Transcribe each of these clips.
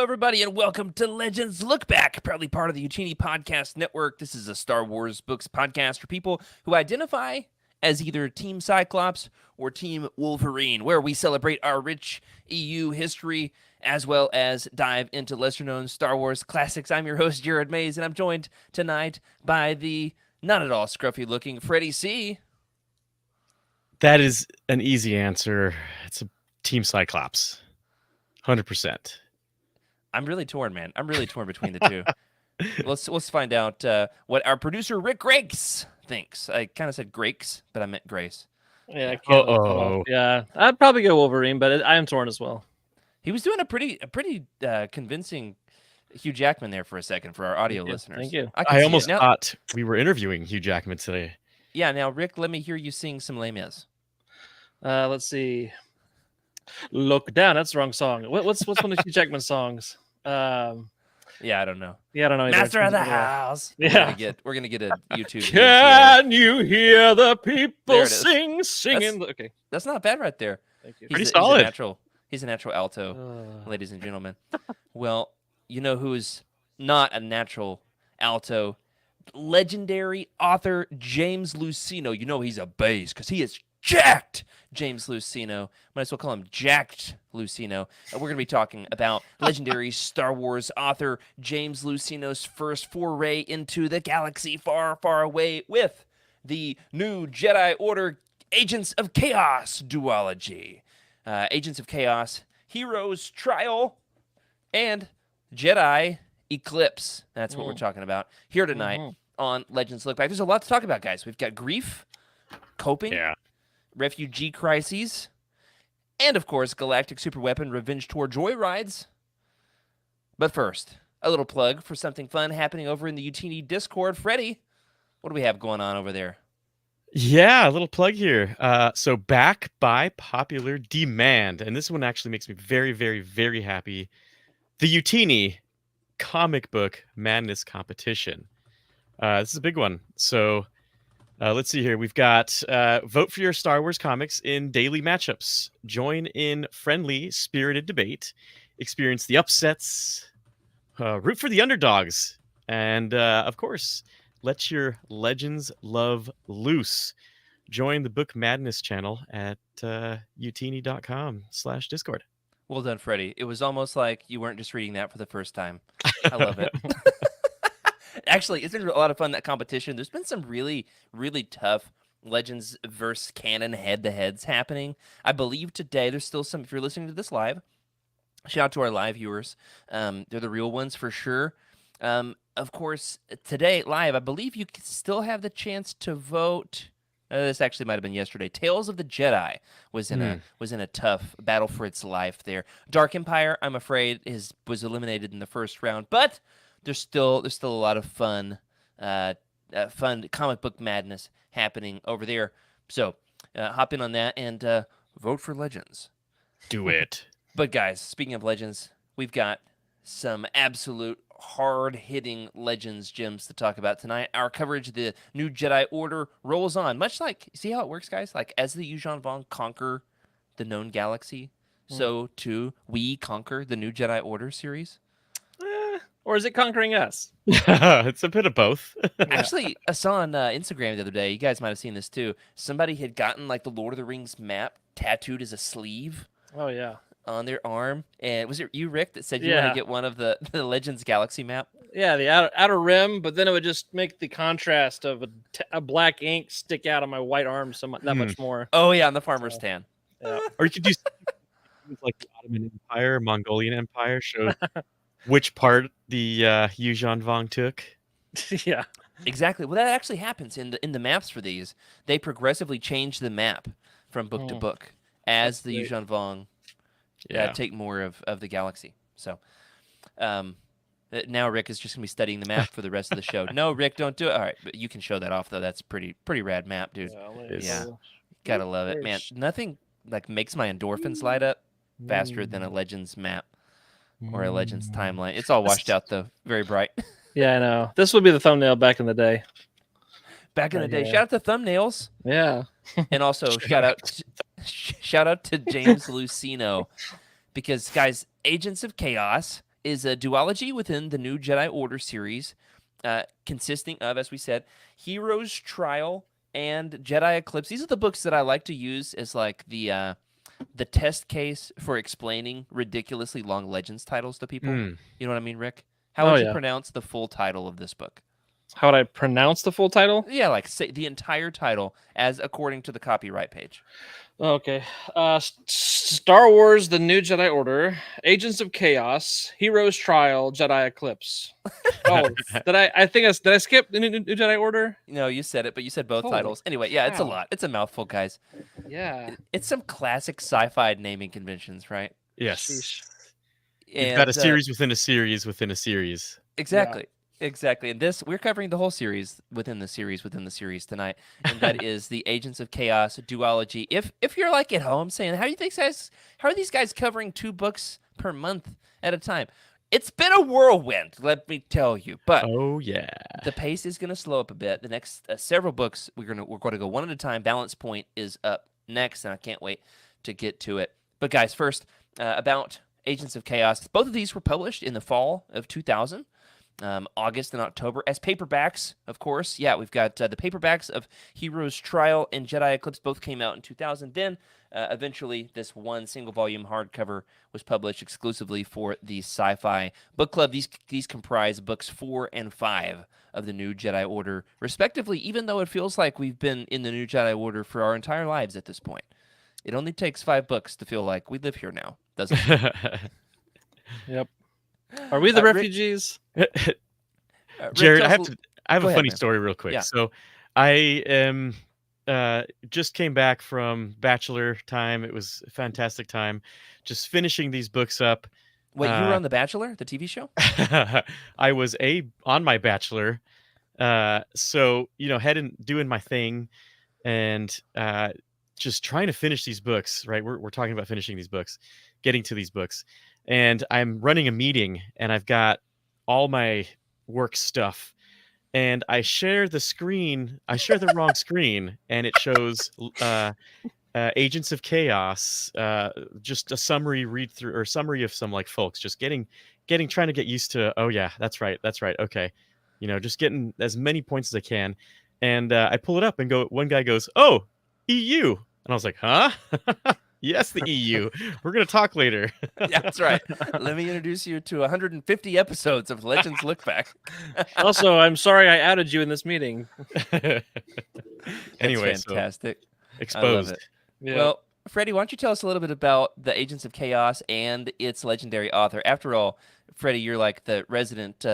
everybody, and welcome to Legends Lookback, proudly part of the Youtini podcast network. This is a Star Wars books podcast for people who identify as either Team Cyclops or Team Wolverine, where we celebrate our rich EU history as well as dive into lesser-known Star Wars classics. I'm your host, Jared Mays, and I'm joined tonight by the not-at-all scruffy-looking Freddie C. That is an easy answer. It's a Team Cyclops. 100%. I'm really torn, man. I'm really torn between the two. Let's find out what our producer Rick Grace thinks. I kind of said Grace, but I meant Grace. Yeah, yeah. I'd probably go Wolverine, but I am torn as well. He was doing a pretty convincing Hugh Jackman there for a second for our audio listeners. Thank you. I almost thought we were interviewing Hugh Jackman today. Yeah. Now, Rick, let me hear you sing some Les Mis. Let's see. Look Down. That's the wrong song. What's one of Hugh Jackman's songs? Yeah, I don't know. Yeah, I don't know either. Master of the House. Yeah, we're gonna get a YouTube. Can you hear the people singing? Okay, that's not bad right there. Thank you. Pretty solid. He's a natural alto, ladies and gentlemen. Well, you know who's not a natural alto? Legendary author James Luceno. You know he's a bass because he is jacked. James Luceno. Might as well call him Jacked Luceno. We're going to be talking about legendary Star Wars author James Luceno's first foray into the galaxy far, far away with the new Jedi Order Agents of Chaos Duology. Agents of Chaos, Heroes Trial, and Jedi Eclipse. That's what we're talking about here tonight on Legends Look Back. There's a lot to talk about, guys. We've got grief, coping, refugee crises, and, of course, galactic superweapon revenge tour joyrides. But first, a little plug for something fun happening over in the Youtini Discord. Freddie, what do we have going on over there? Yeah, a little plug here. So back by popular demand, and this one actually makes me very, very, very happy. The Youtini comic book madness competition. This is a big one. So let's see here. We've got vote for your Star Wars comics in daily matchups. Join in friendly, spirited debate. Experience the upsets. Root for the underdogs. And, of course, let your legends love loose. Join the Book Madness channel at youtini.com/Discord. Well done, Freddie. It was almost like you weren't just reading that for the first time. I love it. Actually, it's been a lot of fun, that competition. There's been some really, really tough Legends versus canon head-to-heads happening. I believe today there's still some, if you're listening to this live, shout out to our live viewers. They're the real ones for sure. Of course, today live, I believe you still have the chance to vote. This actually might have been yesterday. Tales of the Jedi was in a tough battle for its life there. Dark Empire, I'm afraid, was eliminated in the first round, but there's still a lot of fun comic book madness happening over there. So hop in on that and vote for Legends. Do it. But guys, speaking of Legends, we've got some absolute hard-hitting Legends gems to talk about tonight. Our coverage of the new Jedi Order rolls on, much like, see how it works, guys? Like, as the Yuuzhan Vong conquer the known galaxy, so too we conquer the new Jedi Order series. Or is it conquering us? It's a bit of both. Actually, I saw on Instagram the other day, you guys might have seen this too, somebody had gotten like the Lord of the Rings map tattooed as a sleeve. Oh, yeah. On their arm. And was it you, Rick, that said you want to get one of the Legends Galaxy map? Yeah, the outer rim, but then it would just make the contrast of a black ink stick out on my white arm that much more. Oh, yeah, on the farmer's tan. Yeah. Or you could do like the Ottoman Empire, Mongolian Empire, show which part the Yuuzhan Vong took. Yeah. Exactly. Well, that actually happens in the maps for these. They progressively change the map from book to book as the Yuuzhan Vong take more of the galaxy. So now Rick is just going to be studying the map for the rest of the show. No, Rick, don't do it. All right, but you can show that off, though. That's pretty rad map, dude. Yeah. Gotta love it, man. Nothing like makes my endorphins light up faster than a Legends map or a Legends timeline. It's all washed out, though. Very bright. Yeah, I know. This would be the thumbnail back in the day. Back in the day. Shout out to thumbnails. Yeah. And also shout out to James Luceno, because guys, Agents of Chaos is a duology within the new Jedi Order series, consisting of, as we said, Hero's Trial and Jedi Eclipse. These are the books that I like to use as like the test case for explaining ridiculously long Legends titles to people. Hmm. You know what I mean, Rick? How Oh, would you yeah. pronounce the full title of this book? How would I pronounce the full title? Yeah, like say the entire title as according to the copyright page. Okay. Star Wars: The New Jedi Order, Agents of Chaos, Hero's Trial, Jedi Eclipse. Oh, did I skip the new Jedi Order? No, you said it, but you said both Holy titles. Anyway, yeah, it's a cow. lot. It's a mouthful, guys. Yeah. It's some classic sci-fi naming conventions, right? Yes. Sheesh. You've got a And, series within a series within a series. Exactly. Exactly. And this, we're covering the whole series within the series tonight. And that is the Agents of Chaos duology. If you're like at home saying, how are these guys covering 2 books per month at a time? It's been a whirlwind, let me tell you. But Oh yeah. the pace is going to slow up a bit. The next several books, we're going to go one at a time. Balance Point is up next, and I can't wait to get to it. But guys, first, about Agents of Chaos. Both of these were published in the fall of 2000. August and October as paperbacks, of course. Yeah, we've got the paperbacks of Hero's Trial and Jedi Eclipse. Both came out in 2000. Then, eventually, this one single-volume hardcover was published exclusively for the Sci-Fi Book Club. These comprise books 4 and 5 of the new Jedi Order, respectively, even though it feels like we've been in the new Jedi Order for our entire lives at this point. It only takes 5 books to feel like we live here now, doesn't it? Yep. Are we the Rick- refugees? Rick, Jared, tell I us have go a ahead, funny man. story real quick. Yeah. So I just came back from Bachelor time. It was a fantastic time. Just finishing these books up. Wait, you were on The Bachelor, the TV show? I was on my Bachelor. So, doing my thing and just trying to finish these books, right? We're talking about finishing these books, getting to these books. And I'm running a meeting and I've got all my work stuff and I share the wrong screen and it shows Agents of Chaos, just a summary read through or summary of some like folks just trying to get used to, oh yeah, that's right. Okay. Just getting as many points as I can. And I pull it up and one guy goes, oh, EU. And I was like, huh? Yes, the EU. We're going to talk later. Yeah, that's right. Let me introduce you to 150 episodes of Legends Lookback. Also, I'm sorry I added you in this meeting. Anyway, That's fantastic. so exposed. I love it. Yeah. Well, Freddie, why don't you tell us a little bit about the Agents of Chaos and its legendary author? After all, Freddie, you're like the resident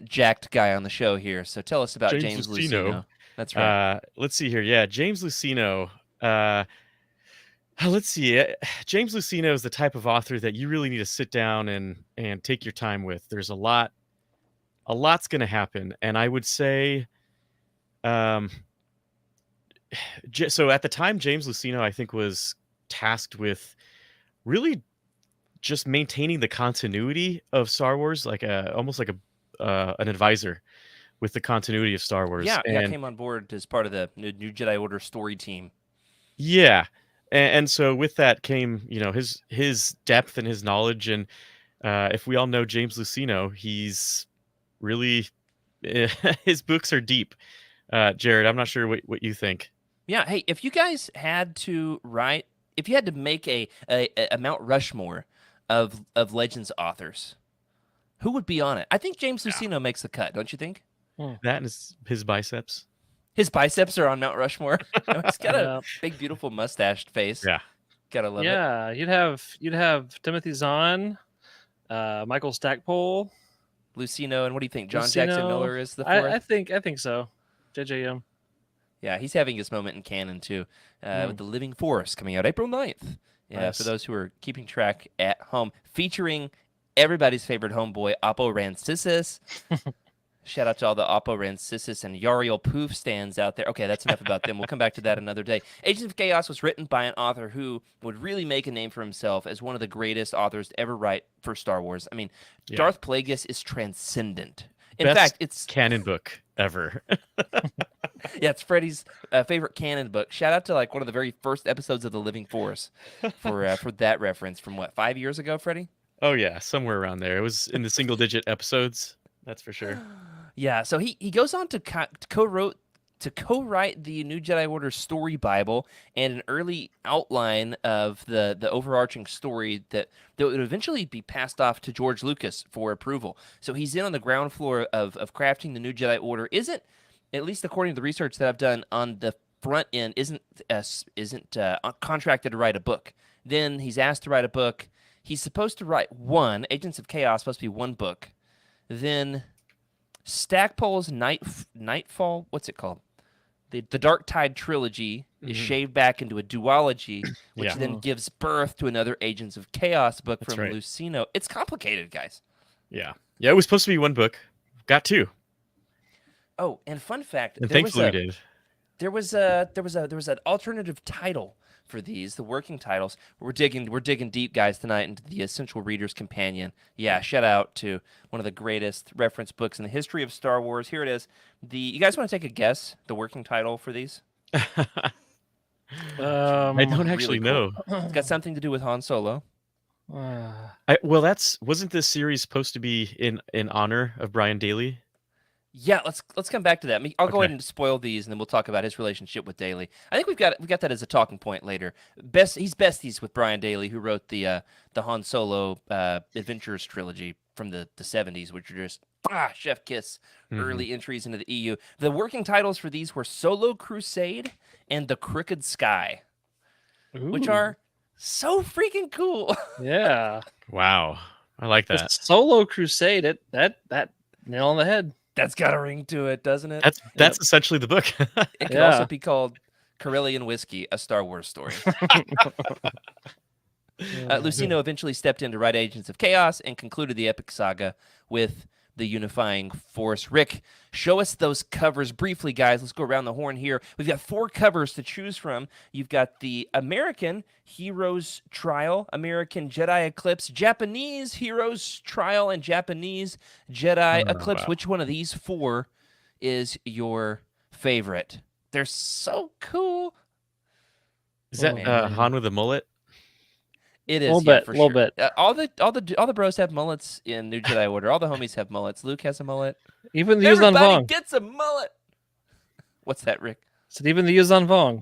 jacked guy on the show here. So tell us about James Luceno. That's right. Let's see here. Yeah, James Luceno. Let's see. James Luceno is the type of author that you really need to sit down and take your time with. There's a lot's going to happen, and I would say, so at the time, James Luceno, I think, was tasked with really just maintaining the continuity of Star Wars, like almost like an advisor with the continuity of Star Wars. Yeah, came on board as part of the new Jedi Order story team. Yeah. And so with that came, his depth and his knowledge. And if we all know James Luceno, he's really, his books are deep. Jared, I'm not sure what you think. Yeah. Hey, if you guys had to make a Mount Rushmore of Legends authors, who would be on it? I think James Luceno makes the cut, don't you think? That and his biceps. His biceps are on Mount Rushmore. He's got Yeah. a big, beautiful mustached face. Yeah. Gotta love it. Yeah, you'd have Timothy Zahn, Michael Stackpole, Luceno, and what do you think? John Jackson Luceno. Miller is the fourth? I think so. JJM. Yeah, he's having his moment in canon, too, with The Living Force coming out April 9th. Yeah, Nice. for those who are keeping track at home. Featuring everybody's favorite homeboy, Oppo Rancisis. Shout out to all the Oppo Rancisis and Yariel Poof stands out there. Okay, that's enough about them. We'll come back to that another day. Agents of Chaos was written by an author who would really make a name for himself as one of the greatest authors to ever write for Star Wars. I mean, Yeah. Darth Plagueis is transcendent. In Best fact, it's canon book ever. it's Freddie's favorite canon book. Shout out to like one of the very first episodes of The Living Force for that reference from 5 years ago, Freddie? Oh yeah, somewhere around there. It was in the single digit episodes. That's for sure. Yeah, so he goes on to co-write the New Jedi Order story Bible and an early outline of the overarching story that would eventually be passed off to George Lucas for approval. So he's in on the ground floor of crafting the New Jedi Order. Isn't, at least according to the research that I've done on the front end, isn't contracted to write a book. Then he's asked to write a book. He's supposed to write one. Agents of Chaos supposed to be one book. Then Stackpole's Nightfall, what's it called? The Dark Tide trilogy is shaved back into a duology, which Yeah. then gives birth to another Agents of Chaos book That's from right. Luceno. It's complicated, guys. Yeah. Yeah, it was supposed to be one book. Got two. Oh, and fun fact, And thankfully we did. there was an alternative title for these, the working titles. We're digging deep, guys, tonight into the Essential Reader's Companion. Yeah, shout out to one of the greatest reference books in the history of Star Wars. Here it is. You guys want to take a guess? The working title for these? I don't actually really know. It's got something to do with Han Solo. Wasn't this series supposed to be in honor of Brian Daly? Yeah, let's come back to that. I'll go Okay. ahead and spoil these, and then we'll talk about his relationship with Daly. I think we got that as a talking point later. He's besties with Brian Daly, who wrote the Han Solo Adventures trilogy from the 70s, which are just chef kiss early entries into the EU. The working titles for these were Solo Crusade and The Crooked Sky, which are so freaking cool. Yeah. Wow. I like The that. Solo Crusade, that nail on the head. That's got a ring to it, doesn't it? That's essentially the book. It could also be called Corellian Whiskey, a Star Wars story. Luceno eventually stepped in to write Agents of Chaos and concluded the epic saga with the unifying force. Rick, show us those covers briefly, guys. Let's go around the horn here. We've got 4 covers to choose from. You've got the American Heroes Trial, American Jedi Eclipse, Japanese Heroes Trial, and Japanese Jedi Eclipse. Wow. Which one of these 4 is your favorite? They're so cool. Is that man. Han with a mullet? It is, Little yeah, bit, for little sure. bit. All the bros have mullets in New Jedi Order. All the homies have mullets. Luke has a mullet. Even the Yuuzhan Everybody Vong. gets a mullet. What's that, Rick? Said even the Yuuzhan Vong.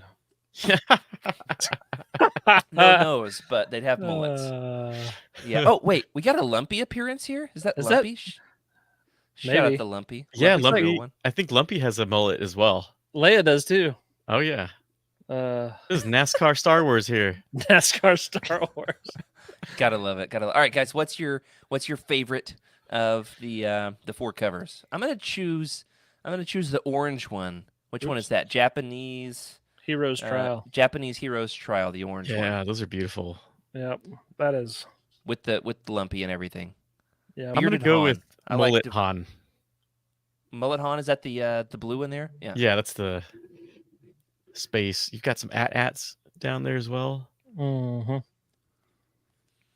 No nose, but they'd have mullets. Yeah. Oh wait, we got a Lumpy appearance here. Is that Lumpy? Shout out Maybe. to Lumpy. Yeah, Lumpy's a real Lumpy. one. I think Lumpy has a mullet as well. Leia does too. Oh yeah. NASCAR This is NASCAR Star Wars here. Star Wars. Gotta love it. All right, guys. What's your favorite of the 4 covers? I'm gonna choose the orange one. Which one is that? Japanese Heroes Trial. Japanese Heroes Trial, the orange one. Yeah, those are beautiful. Yep, that is. With the Lumpy and everything. Yeah, I'm gonna Bearded go Han. with I like mullet to- Han. Mullet Han, is that the blue one there? Yeah. Yeah, that's the space. You've got some AT-ATs down there as well. Mm-hmm.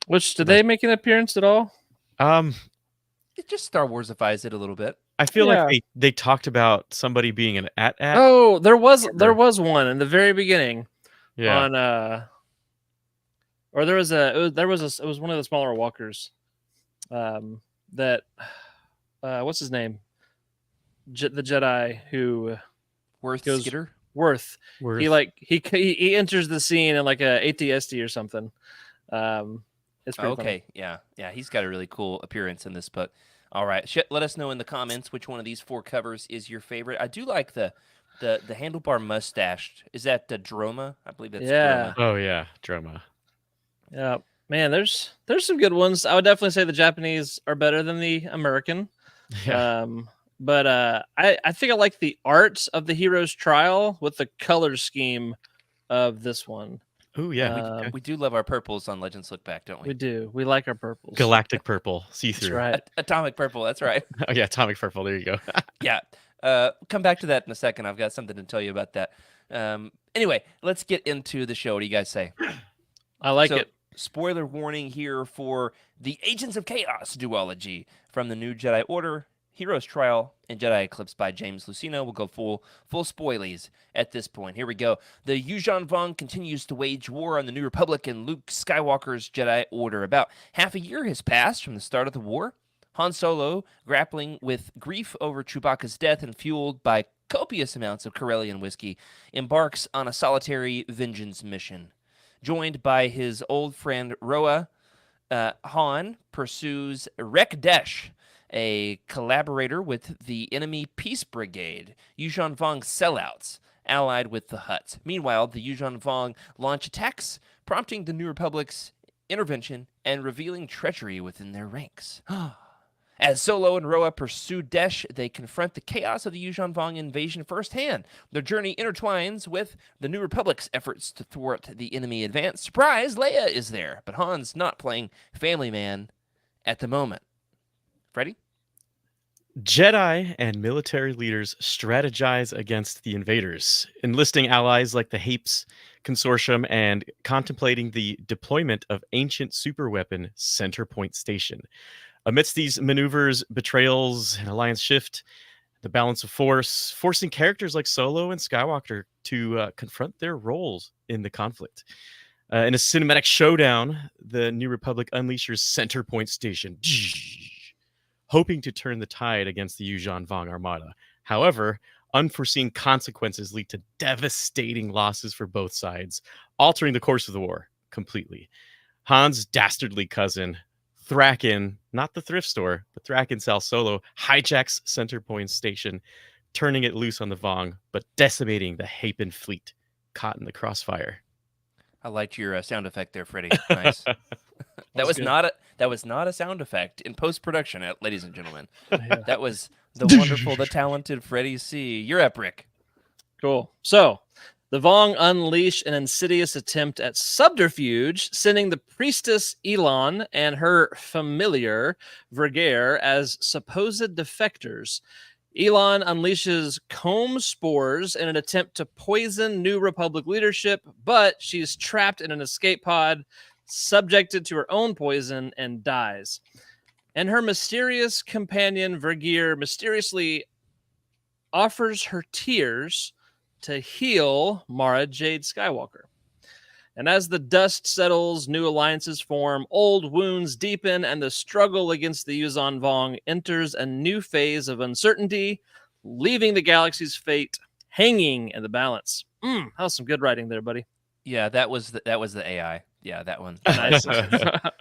Which did they make an appearance at all? It just Star Warsifies it a little bit. I feel Yeah. like they talked about somebody being an AT-AT. Oh, there was one in the very beginning. yeah. On or there was it was one of the smaller walkers. That what's his name? The Jedi who Worth Goes- Skitter. Worth. Worth. He enters the scene in like a ATSD or something. It's pretty Okay, yeah, he's got a really cool appearance in this book. All right, let us know in the comments which one of these 4 covers is your favorite. I do like the handlebar mustache. Is that the Droma? I believe that's Yeah. Droma. Oh yeah, Droma. Yeah, man. There's some good ones. I would definitely say the Japanese are better than the American. Yeah. But I think I like the art of the Hero's Trial with the color scheme of this one. Oh yeah. We do love our purples on Legends Look Back, don't we? We do. We like our purples. Galactic purple, That's see-through. right. Atomic purple. That's right. Oh yeah, atomic purple. There you go. Yeah. Come back to that in a second. I've got something to tell you about that. Anyway, let's get into the show. What do you guys say? I like it. Spoiler warning here for the Agents of Chaos duology from the New Jedi Order, Hero's Trial and Jedi Eclipse by James Luceno. We'll go full spoilies at this point. Here we go. The Yuuzhan Vong continues to wage war on the New Republic and Luke Skywalker's Jedi Order. About half a year has passed from the start of the war. Han Solo, grappling with grief over Chewbacca's death and fueled by copious amounts of Corellian whiskey, embarks on a solitary vengeance mission. Joined by his old friend Roa, Han pursues Rekdesh, a collaborator with the enemy Peace Brigade, Yuuzhan Vong's sellouts, allied with the Hutts. Meanwhile, the Yuuzhan Vong launch attacks, prompting the New Republic's intervention and revealing treachery within their ranks. As Solo and Roa pursue Desh, they confront the chaos of the Yuuzhan Vong invasion firsthand. Their journey intertwines with the New Republic's efforts to thwart the enemy advance. Surprise, Leia is there, but Han's not playing family man at the moment. Freddy? Jedi and military leaders strategize against the invaders, enlisting allies like the Hapes Consortium and contemplating the deployment of ancient superweapon Centerpoint Station. Amidst these maneuvers, betrayals, and alliance shift the balance of force, forcing characters like Solo and Skywalker to confront their roles in the conflict. In a cinematic showdown, the New Republic unleashes Centerpoint Station, hoping to turn the tide against the Yuuzhan Vong Armada. However, unforeseen consequences lead to devastating losses for both sides, altering the course of the war completely. Han's dastardly cousin, Thraken, not the thrift store, but Thraken Sal Solo, hijacks Centerpoint Station, turning it loose on the Vong, but decimating the Hapen fleet, caught in the crossfire. I liked your sound effect there, Freddie. Nice. That was not a sound effect in post-production, ladies and gentlemen. Yeah. That was the wonderful, the talented Freddie C. You're up, Rick. Cool. So, the Vong unleash an insidious attempt at subterfuge, sending the priestess Elon and her familiar Vergere as supposed defectors. Elon unleashes comb spores in an attempt to poison New Republic leadership, but she's trapped in an escape pod, subjected to her own poison, and dies. And her mysterious companion Vergere mysteriously offers her tears to heal Mara Jade Skywalker. And as the dust settles, new alliances form, old wounds deepen, and the struggle against the Yuuzhan Vong enters a new phase of uncertainty, leaving the galaxy's fate hanging in the balance. That was some good writing there, buddy. Yeah, that was the AI. Yeah, that one. Nice. That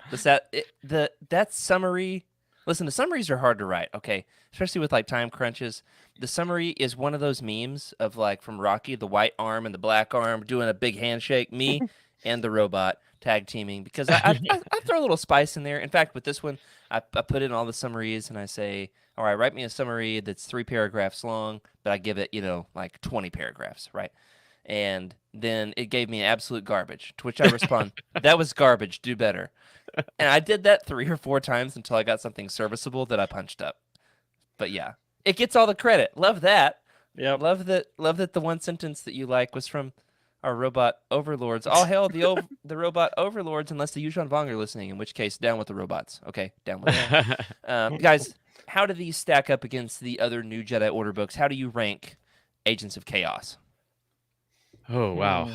summary. Listen, the summaries are hard to write. Okay, especially with like time crunches. The summary is one of those memes of like from Rocky, the white arm and the black arm doing a big handshake. Me and the robot tag teaming because I throw a little spice in there. In fact, with this one, I put in all the summaries and I say, all right, write me a summary that's 3 paragraphs long, but I give it, like 20 paragraphs, right? And then it gave me absolute garbage, to which I respond, that was garbage, do better. And I did that 3 or 4 times until I got something serviceable that I punched up. But yeah, it gets all the credit. Love that. Yeah. Love that the one sentence that you like was from our robot overlords. All hail the robot overlords, unless the Yuuzhan Vong are listening, in which case, down with the robots. Okay, down with them. Guys, how do these stack up against the other new Jedi Order books? How do you rank Agents of Chaos? Oh, wow.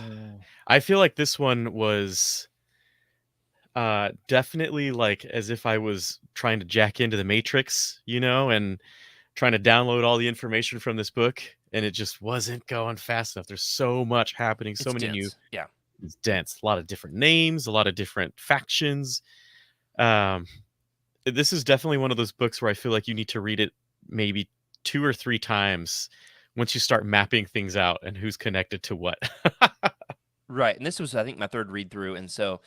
I feel like this one was definitely like as if I was trying to jack into the Matrix, and trying to download all the information from this book, and it just wasn't going fast enough. There's so much happening, so many new. Yeah, it's dense. A lot of different names, a lot of different factions. This is definitely one of those books where I feel like you need to read it maybe 2 or 3 times once you start mapping things out and who's connected to what. Right, and this was, I think, my 3rd read through, and so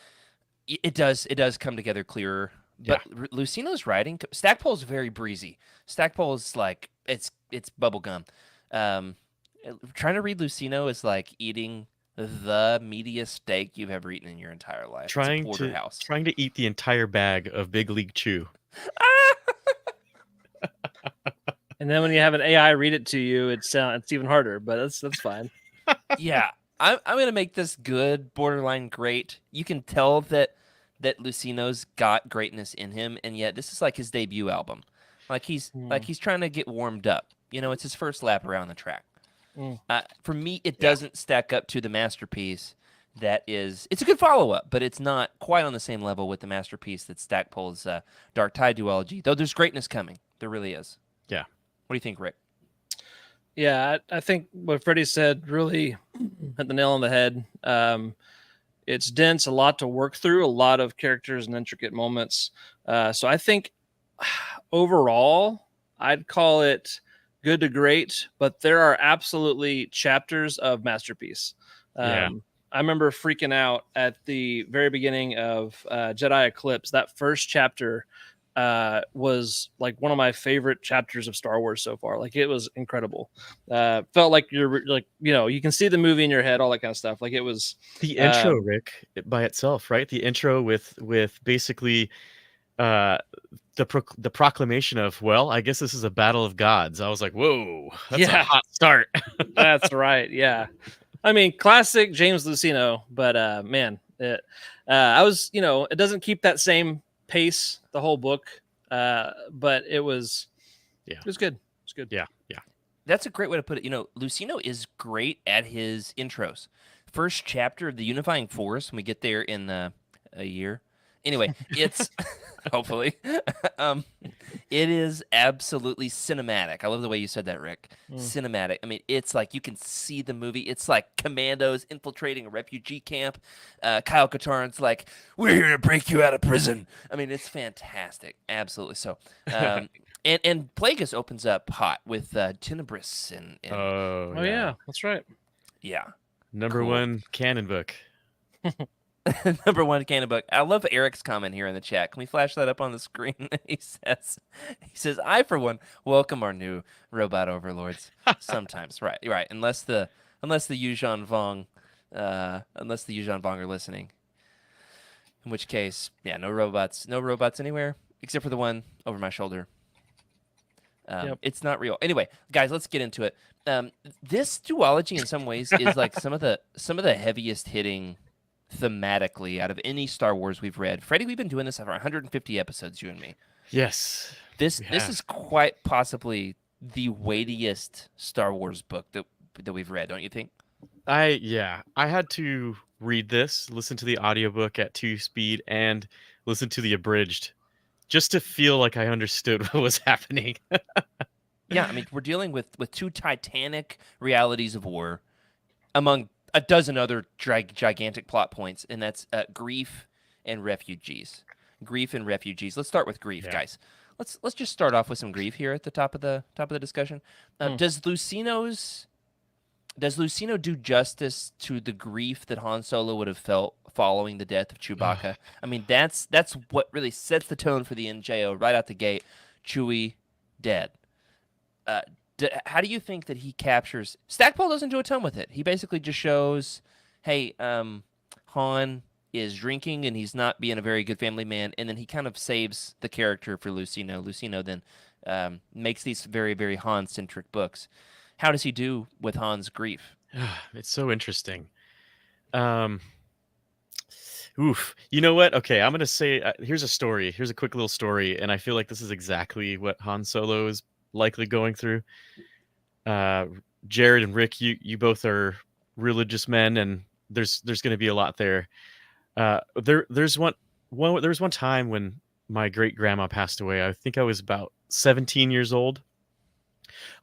it does come together clearer. But yeah. Luceno's writing, Stackpole's very breezy. Stackpole's like it's bubblegum. Trying to read Luceno is like eating the meatiest steak you've ever eaten in your entire life. Trying to eat the entire bag of Big League Chew. And then when you have an AI read it to you, it's even harder. But that's fine. Yeah, I'm gonna make this good, borderline great. You can tell that Luceno's got greatness in him, and yet this is like his debut album. Like he's trying to get warmed up. You know, it's his first lap around the track. Mm. For me, it doesn't stack up to the masterpiece that is. It's a good follow-up, but it's not quite on the same level with the masterpiece that's Stackpole's Dark Tide duology. Though there's greatness coming. There really is. Yeah. What do you think, Rick? Yeah, I think what Freddie said really hit the nail on the head. It's dense, a lot to work through, a lot of characters and intricate moments. So I think overall, I'd call it good to great, but there are absolutely chapters of masterpiece. Yeah. I remember freaking out at the very beginning of Jedi Eclipse. That first chapter was like one of my favorite chapters of Star Wars so far. Like it was incredible. Felt like you're like, you can see the movie in your head, all that kind of stuff. Like it was The intro, Rick, by itself, right? The intro with basically the proclamation of, well, I guess this is a battle of gods. I was like, whoa, that's a hot start. That's right. Yeah. I mean, classic James Luceno, but man, I was, it doesn't keep that same pace the whole book, but it was good. It's good. Yeah. That's a great way to put it. Luceno is great at his intros. First chapter of the Unifying Force, when we get there in a year. Anyway, it's hopefully it is absolutely cinematic. I love the way you said that, Rick. Cinematic. I mean, it's like you can see the movie. It's like commandos infiltrating a refugee camp. Kyle Katarn's like, "We're here to break you out of prison." I mean, it's fantastic. Absolutely so. And Plagueis opens up hot with Tenebris and oh yeah, that's right. Yeah, number one canon book. Number one canon book. I love Eric's comment here in the chat. Can we flash that up on the screen? He says, I for one welcome our new robot overlords. Sometimes, right. Unless the Yuuzhan Vong, are listening. In which case, yeah, no robots anywhere except for the one over my shoulder. It's not real. Anyway, guys, let's get into it. This duology, in some ways, is like some of the heaviest hitting thematically out of any Star Wars we've read. Freddie, we've been doing this for 150 episodes, you and me. Yes. This is quite possibly the weightiest Star Wars book that we've read, don't you think? I had to read this, listen to the audiobook at 2 speed, and listen to the abridged just to feel like I understood what was happening. Yeah, I mean, we're dealing with two titanic realities of war among a dozen other gigantic plot points, and that's grief and refugees. Grief and refugees. Let's start with grief, guys. Let's just start off with some grief here at the top of the discussion. Does Luceno do justice to the grief that Han Solo would have felt following the death of Chewbacca? I mean, that's what really sets the tone for the NJO right out the gate. Chewie dead. How do you think that he captures? Stackpole doesn't do a ton with it. He basically just shows, hey, Han is drinking and he's not being a very good family man, and then he kind of saves the character for Luceno. Luceno then makes these very, very Han-centric books. How does he do with Han's grief? It's so interesting. Oof. You know what? Okay, I'm gonna say here's a story. Here's a quick little story, and I feel like this is exactly what Han Solo is likely going through. Jared and Rick, you both are religious men, and there's going to be a lot there. There's one time when my great grandma passed away. I think I was about 17 years old.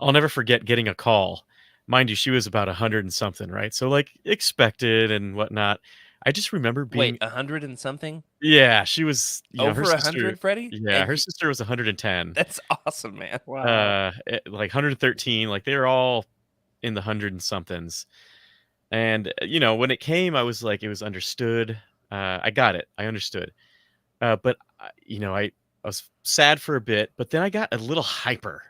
I'll never forget getting a call. Mind you, she was about 100 and something, right? So like expected and whatnot. I just remember being 100 and something. Yeah, she was over 100, Freddie. Yeah, her sister was 110. That's awesome, man. Wow. Like 113. Like they were all in the 100 and somethings. And when it came, I was like, it was understood. I got it. I understood. But I was sad for a bit. But then I got a little hyper.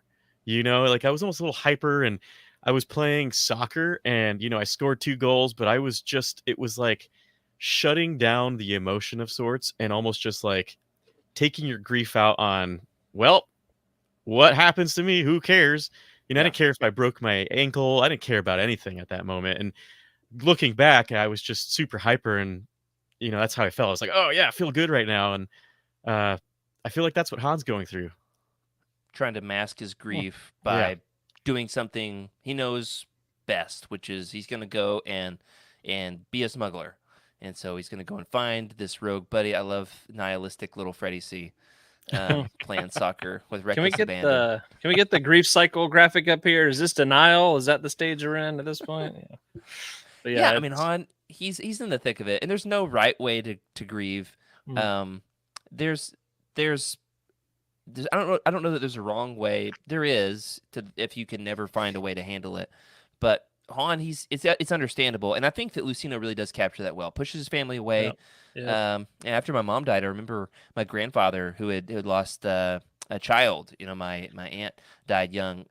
Like I was almost a little hyper, and I was playing soccer, and I scored 2 goals, but it was like shutting down the emotion of sorts, and almost just like taking your grief out on, well, what happens to me? Who cares? I didn't care if I broke my ankle. I didn't care about anything at that moment. And looking back, I was just super hyper, and that's how I felt. I was like, oh yeah, I feel good right now. And I feel like that's what Han's going through. trying to mask his grief Yeah. by doing something he knows best, which is he's going to go and be a smuggler. And so he's going to go and find this rogue buddy. I love nihilistic little Freddie C. Playing soccer with reckless abandon. Can we get the grief cycle graphic up here? Is this denial? Is that the stage we're in at this point? Yeah. But Yeah, I mean, Han, he's in the thick of it, and there's no right way to grieve. There's I don't know that there's a wrong way. There is if you can never find a way to handle it, but Han, it's understandable, and I think that Luceno really does capture that well. Pushes his family away. Yep. And after my mom died, I remember my grandfather who had lost a child. You know, my aunt died young.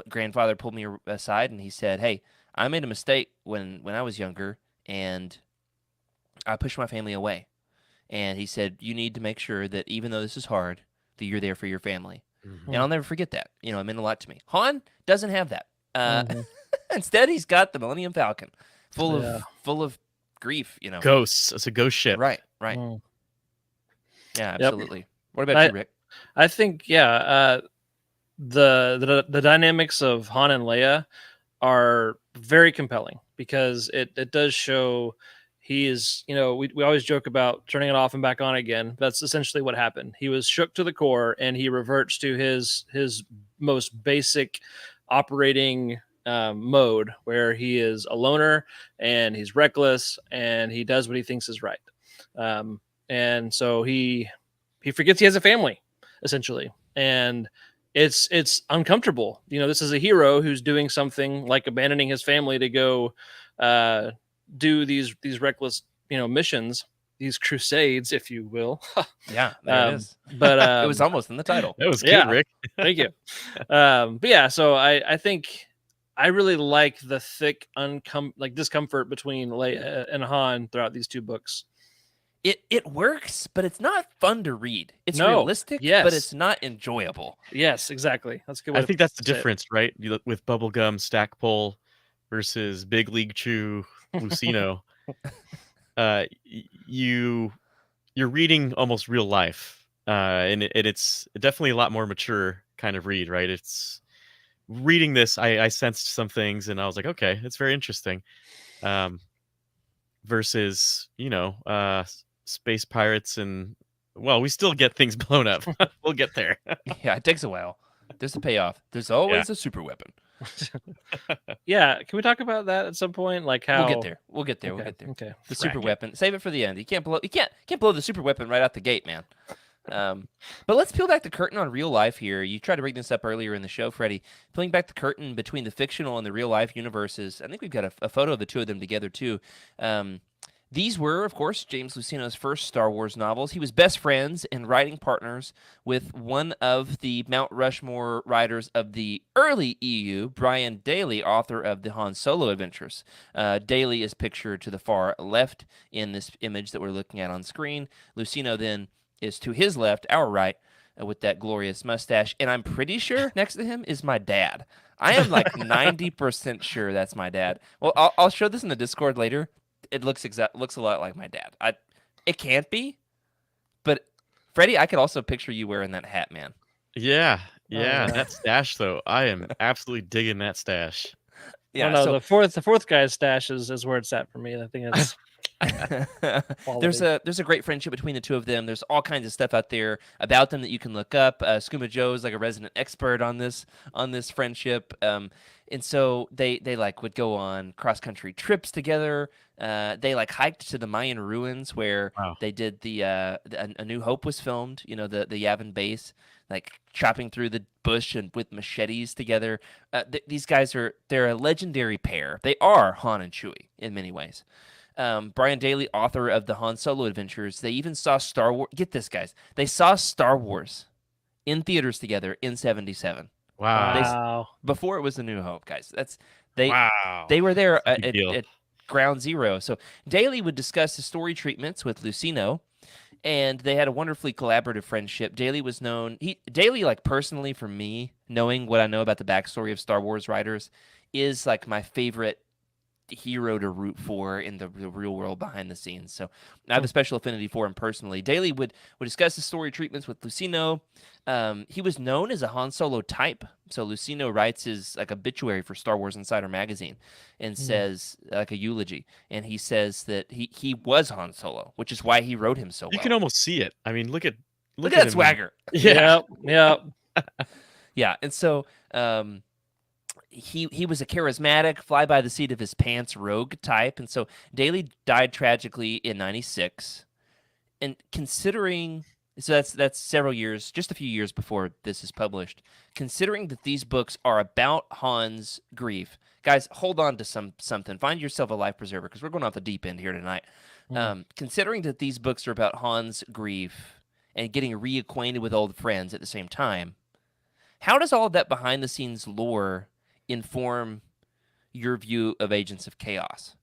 Grandfather pulled me aside and he said, "Hey, I made a mistake when I was younger, and I pushed my family away." And he said, "You need to make sure that even though this is hard, that you're there for your family." And I'll never forget that. You know, it meant a lot to me. Han doesn't have that. Instead, he's got the Millennium Falcon, full of grief. You know, Ghosts. It's a ghost ship. right. Yeah, absolutely. What about you, Rick? I think the dynamics of Han and Leia are very compelling because it does show he is, you know, we always joke about turning it off and back on again. That's essentially what happened. He was shook to the core and he reverts to his most basic operating mode where he is a loner and he's reckless and he does what he thinks is right. And so he forgets he has a family essentially. And it's uncomfortable. You know, this is a hero who's doing something like abandoning his family to go do these reckless, you know, missions, these crusades, if you will. Yeah, there it is. But it was almost in the title. That was good, Rick. Thank you. But yeah, so I think I really like the thick discomfort between Leia and Han throughout these two books. It works, but it's not fun to read. It's realistic, but it's not enjoyable. Yes, exactly. That's a good way I think that's the difference, right? You look with Bubblegum Stackpole versus Big League Chew Luceno. You're reading almost real life, and it's definitely a lot more mature kind of read, right? It's reading this. I sensed some things, and I was like, okay, it's very interesting. Versus, you know, space pirates and we still get things blown up. We'll get there. Yeah, it takes a while. There's a payoff. There's always a super weapon. Yeah, can we talk about that at some point? Like how We'll get there. Okay. The super weapon. Save it for the end. You can't blow the super weapon right out the gate, man. But let's peel back the curtain on real life here. You tried to bring this up earlier in the show, Freddie. Peeling back the curtain between the fictional and the real life universes. I think we've got a photo of the two of them together too. These were, of course, James Luceno's first Star Wars novels. He was best friends and writing partners with one of the Mount Rushmore writers of the early EU, Brian Daley, author of the Han Solo adventures. Daley is pictured to the far left in this image that we're looking at on screen. Luceno then is to his left, our right, with that glorious mustache. And I'm pretty sure next to him is my dad. I am like 90% sure that's my dad. Well, I'll show this in the Discord later. It looks a lot like my dad. It can't be, but Freddie, I could also picture you wearing that hat, man. Yeah. That stash though, I am absolutely digging that stash. Yeah, no, the fourth guy's stash is where it's at for me. I think it's there's a great friendship between the two of them. There's all kinds of stuff out there about them that you can look up. Skooma Joe's like a resident expert on this friendship. And so they like would go on cross country trips together. They like hiked to the Mayan ruins where they did the A New Hope was filmed. You know, the Yavin base, like chopping through the bush and with machetes together. These guys they're a legendary pair. They are Han and Chewie in many ways. Brian Daley, author of the Han Solo adventures, they even saw Star Wars. Get this, guys. They saw Star Wars in theaters together in '77. Wow. Before it was A New Hope, guys. They were there at ground zero. So Daley would discuss the story treatments with Luceno, and they had a wonderfully collaborative friendship. Daley was known. Daley, like personally for me, knowing what I know about the backstory of Star Wars writers, is like my favorite hero to root for in the real world behind the scenes. So I have a special affinity for him personally. Daly would discuss his story treatments with Luceno. He was known as a Han Solo type. So Luceno writes his like obituary for Star Wars Insider magazine and says like a eulogy. And he says that he was Han Solo, which is why he wrote him so well. You can almost see it. I mean, look at that him. swagger. Yeah. Yep. Yeah. And so he was a charismatic, fly by the seat of his pants rogue type. And so Daly died tragically in 96. And considering, so that's several years, just a few years before this is published, considering that these books are about Han's grief, guys, hold on to something. Find yourself a life preserver because we're going off the deep end here tonight. Considering that these books are about Han's grief and getting reacquainted with old friends at the same time, how does all of that behind the scenes lore inform your view of Agents of Chaos?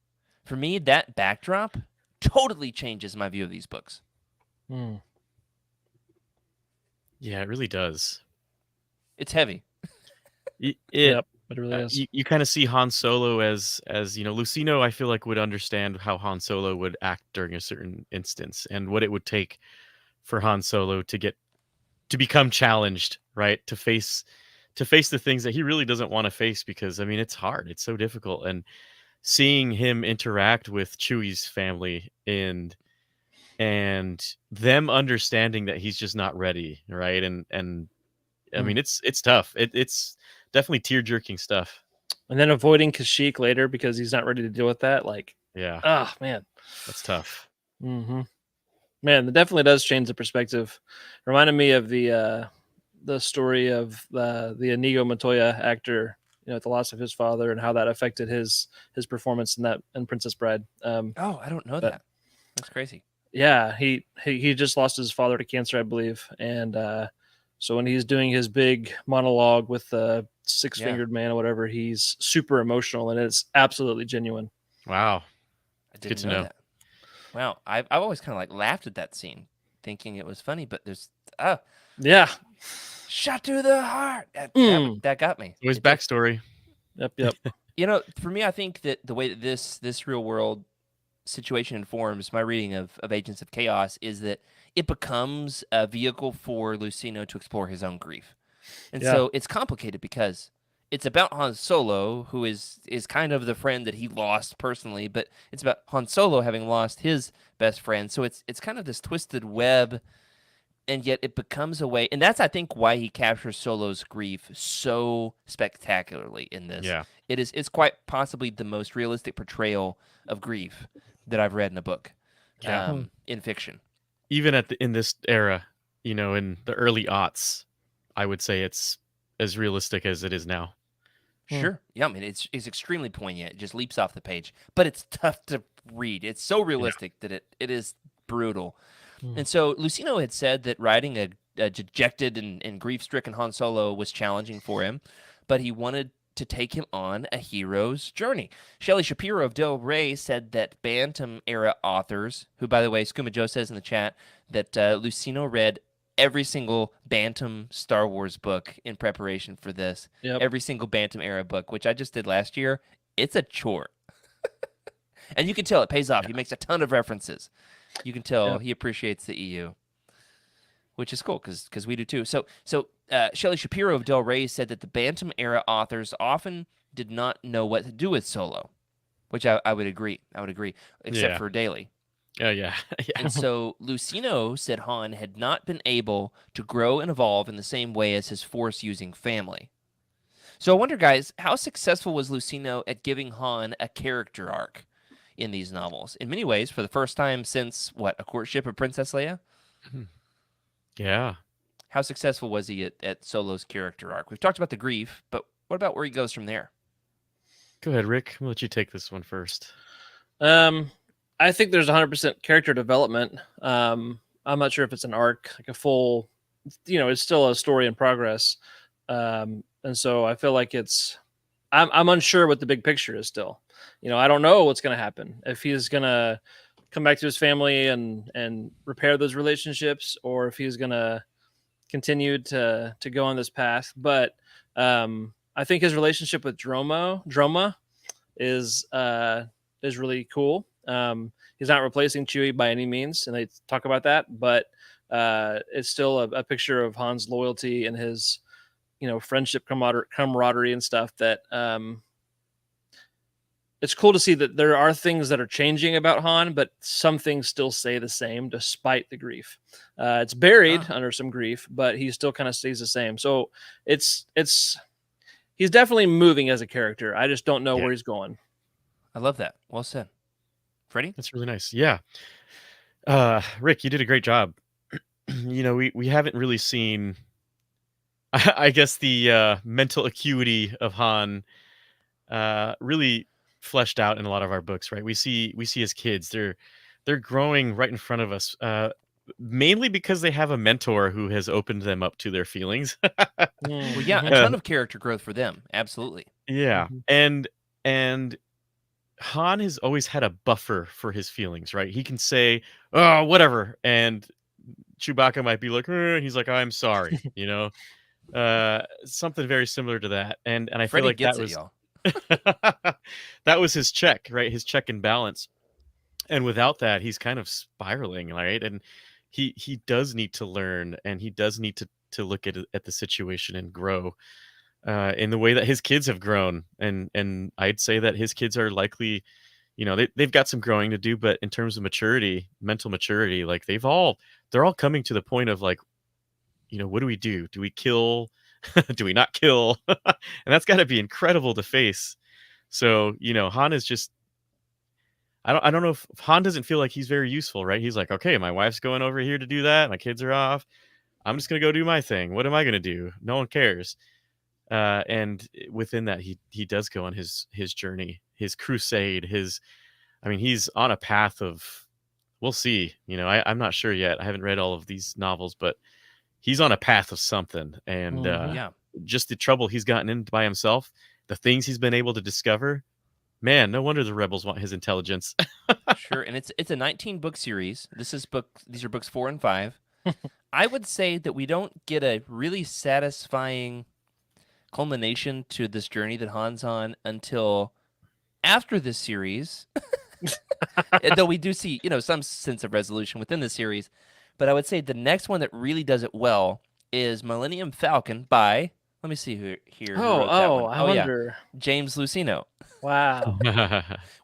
For me, that backdrop totally changes my view of these books. Yeah, it really does. It's heavy. Yep, it really is. You kind of see Han Solo as Luceno. I feel like would understand how Han Solo would act during a certain instance and what it would take for Han Solo to become challenged, right? To face the things that he really doesn't want to face because I mean it's hard, it's so difficult, and seeing him interact with Chewie's family and them understanding that he's just not ready, right? And I mean it's tough. It's definitely tear-jerking stuff. And then avoiding Kashyyyk later because he's not ready to deal with that. Like, yeah. Oh man, that's tough. Man, that definitely does change the perspective. Reminded me of the story of the Inigo Montoya actor, the loss of his father and how that affected his performance in Princess Bride. I don't know that. That's crazy. Yeah, he just lost his father to cancer, I believe, and so when he's doing his big monologue with the six-fingered man or whatever, he's super emotional and it's absolutely genuine. Wow, I didn't know that. Wow, I've always kind of like laughed at that scene, thinking it was funny, but there's yeah, shot to the heart. That got me. His backstory. Yep. For me, I think that the way that this real world situation informs my reading of Agents of Chaos is that it becomes a vehicle for Luceno to explore his own grief. And so it's complicated because it's about Han Solo, who is kind of the friend that he lost personally, but it's about Han Solo having lost his best friend. So it's kind of this twisted web, and yet it becomes a way, and that's I think why he captures Solo's grief so spectacularly in this. Yeah. It's quite possibly the most realistic portrayal of grief that I've read in a book, in fiction. Even in this era, in the early aughts, I would say it's as realistic as it is now. Sure. Yeah, I mean, it's extremely poignant. It just leaps off the page. But it's tough to read. It's so realistic that it is brutal. And so Luceno had said that writing a dejected and grief-stricken Han Solo was challenging for him, but he wanted to take him on a hero's journey. Shelley Shapiro of Del Rey said that Bantam-era authors, who, by the way, Skooma Joe says in the chat that Luceno read every single Bantam Star Wars book in preparation for this. Yep. Every single Bantam-era book, which I just did last year. It's a chore. And you can tell it pays off. He makes a ton of references. You can tell he appreciates the EU, which is cool because we do too. So Shelley Shapiro of Del Rey said that the Bantam-era authors often did not know what to do with Solo, which I would agree. Except for Daly. Yeah. And so Luceno said Han had not been able to grow and evolve in the same way as his Force-using family. So I wonder, guys, how successful was Luceno at giving Han a character arc in these novels? In many ways, for the first time since, A Courtship of Princess Leia? Yeah. How successful was he at Solo's character arc? We've talked about the grief, but what about where he goes from there? Go ahead, Rick. I'll let you take this one first. I think there's 100% character development. I'm not sure if it's an arc, like a full, it's still a story in progress. And so I feel like I'm unsure what the big picture is still. I don't know what's going to happen. If he's going to come back to his family and repair those relationships, or if he's going to continue to go on this path. But I think his relationship with Droma is really cool. He's not replacing Chewie by any means, and they talk about that, but it's still a picture of Han's loyalty and his, friendship, camaraderie and stuff that it's cool to see that there are things that are changing about Han, but some things still stay the same despite the grief. It's buried under some grief, but he still kind of stays the same. So he's definitely moving as a character. I just don't know where he's going. I love that. Well said. Freddie? That's really nice. Yeah. Rick, you did a great job. We haven't really seen, I guess, the mental acuity of Han really fleshed out in a lot of our books, right? We see his kids. They're growing right in front of us. Mainly because they have a mentor who has opened them up to their feelings. Well, yeah, a ton of character growth for them. Absolutely. Yeah. And Han has always had a buffer for his feelings, right? He can say, "Oh, whatever," and Chewbacca might be like, he's like, "I'm sorry," something very similar to that. And I Freddie feel like gets that it, was y'all. that was his check, right? His check and balance. And without that, he's kind of spiraling, right? And he does need to learn, and he does need to look at the situation and grow in the way that his kids have grown. And I'd say that his kids are likely, they've got some growing to do, but in terms of maturity, mental maturity, like they're all coming to the point of like, what do we do? Do we kill? Do we not kill? And that's got to be incredible to face. So, Han is just, I don't know if Han doesn't feel like he's very useful, right? He's like, okay, my wife's going over here to do that. My kids are off. I'm just going to go do my thing. What am I going to do? No one cares. And within that, he does go on his journey, his crusade, he's on a path of, we'll see. I'm not sure yet. I haven't read all of these novels, but he's on a path of something. And just the trouble he's gotten into by himself, the things he's been able to discover, man, no wonder the rebels want his intelligence. Sure, and it's a 19-book series. These are books 4 and 5. I would say that we don't get a really satisfying culmination to this journey that Han's on until after this series. Though we do see, some sense of resolution within the series. But I would say the next one that really does it well is Millennium Falcon by, let me see who here. Who wrote that one. I wonder. Yeah, James Luceno. Wow.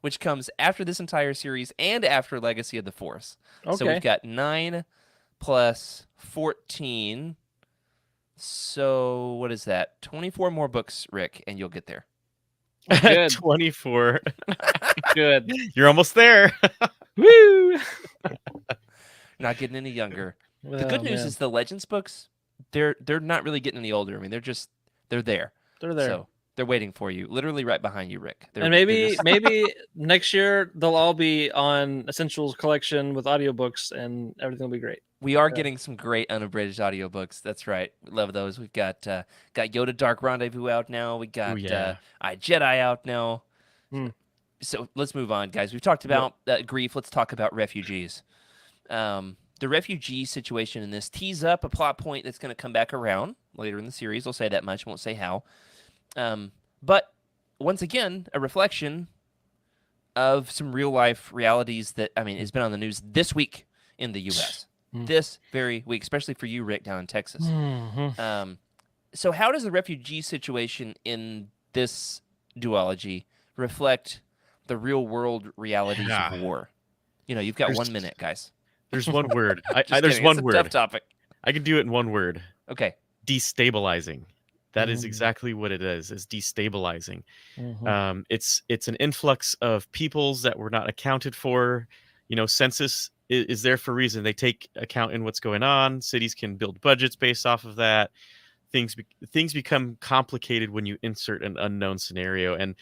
Which comes after this entire series and after Legacy of the Force. Okay. So we've got 9 plus 14. So what is that? 24 more books, Rick, and you'll get there. Good. 24. Good. You're almost there. Woo! Not getting any younger. The good news is the Legends books, they're not really getting any older. I mean, they're there. They're there. So they're waiting for you, literally right behind you, Rick. And maybe next year they'll all be on Essentials Collection with audiobooks, and everything will be great. We are getting some great unabridged audiobooks. That's right. We love those. We've got Yoda Dark Rendezvous out now. We got I Jedi out now. So let's move on, guys. We've talked about grief. Let's talk about refugees. The refugee situation in this tees up a plot point that's going to come back around later in the series. I'll say that much. Won't say how. But once again, a reflection of some real life realities that, has been on the news this week in the U.S. This very week, especially for you, Rick, down in Texas. So how does the refugee situation in this duology reflect the real world realities of war? You've got 1 minute, guys. There's one word. There's one word. Tough topic. I can do it in one word. Okay. Destabilizing. That is exactly what it is destabilizing. It's an influx of peoples that were not accounted for. Census is there for a reason. They take account in what's going on. Cities can build budgets based off of that. Things become complicated when you insert an unknown scenario. And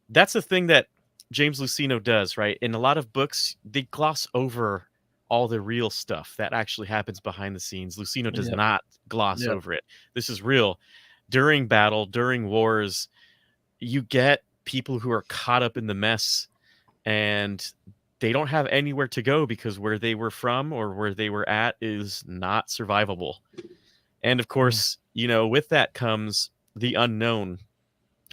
that's the thing that James Luceno does, right? In a lot of books, they gloss over all the real stuff that actually happens behind the scenes. Luceno does not gloss over it. This is real. During battle, during wars, you get people who are caught up in the mess, and they don't have anywhere to go because where they were from or where they were at is not survivable. And of course, with that comes the unknown.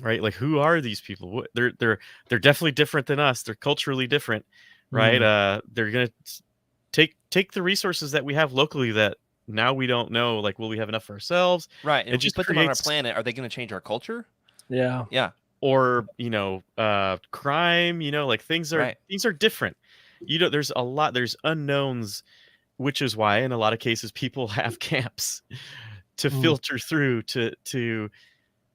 right? Like, who are these people? They're definitely different than us. They're culturally different, right? They're gonna take the resources that we have locally that now we don't know. Like, will we have enough for ourselves? Right. And It if we just put them on our creates, planet, are they going to change our culture? Yeah. Yeah. or crime. Like things Right. are different. There's unknowns, which is why in a lot of cases people have camps to filter through, to